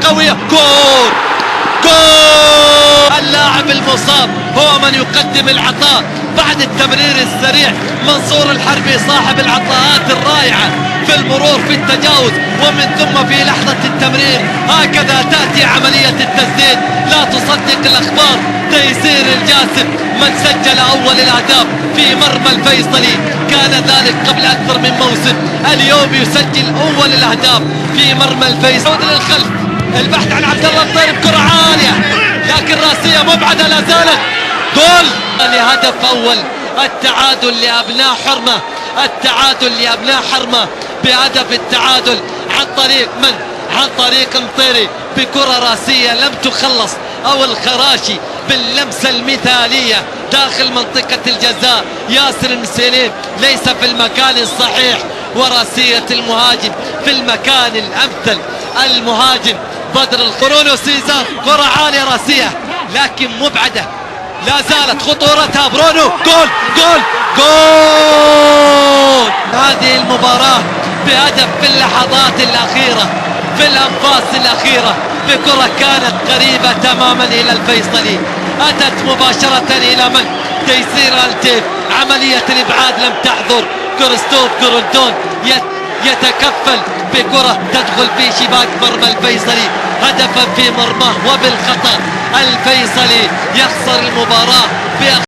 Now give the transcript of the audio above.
قوية. جول جول. اللاعب المصاب هو من يقدم العطاء بعد التمرير السريع. منصور الحربي صاحب العطاءات الرائعة في المرور في التجاوز ومن ثم في لحظة التمرير. هكذا تأتي عملية التسديد. لا تصدق الأخبار. تيسير الجاسم من سجل أول الأهداف في مرمى الفيصلي، كان ذلك قبل أكثر من موسم. اليوم يسجل أول الأهداف في مرمى الفيصلي. عود للخلف، البحث عن عبد الله الطيب، كرة عالية لكن راسية مبعدة لا زالت. جول لهدف أول. التعادل لأبناء حرمة، التعادل لأبناء حرمة بهدف التعادل عن طريق من؟ عن طريق مطيري بكرة راسية لم تخلص، أو الخراشي باللمسة المثالية داخل منطقة الجزاء. ياسر المسيلين ليس في المكان الصحيح، وراسية المهاجم في المكان الأمثل. المهاجم بدر برونو سيزار، كرة عالية راسية لكن مبعدة لا زالت خطورتها. برونو، جول جول جول. هذه المباراة بهدف في اللحظات الأخيرة، في الأنفاس الأخيرة، بكرة كانت قريبة تماما إلى الفيصلي، أتت مباشرة إلى من؟ تيسير التيف. عملية الإبعاد لم تحضر. كريستوف كوروندون يتكفل بكرة تدخل في شباك مرمى الفيصلي، هدفا في مرماه وبالخطأ. الفيصلي يخسر المباراة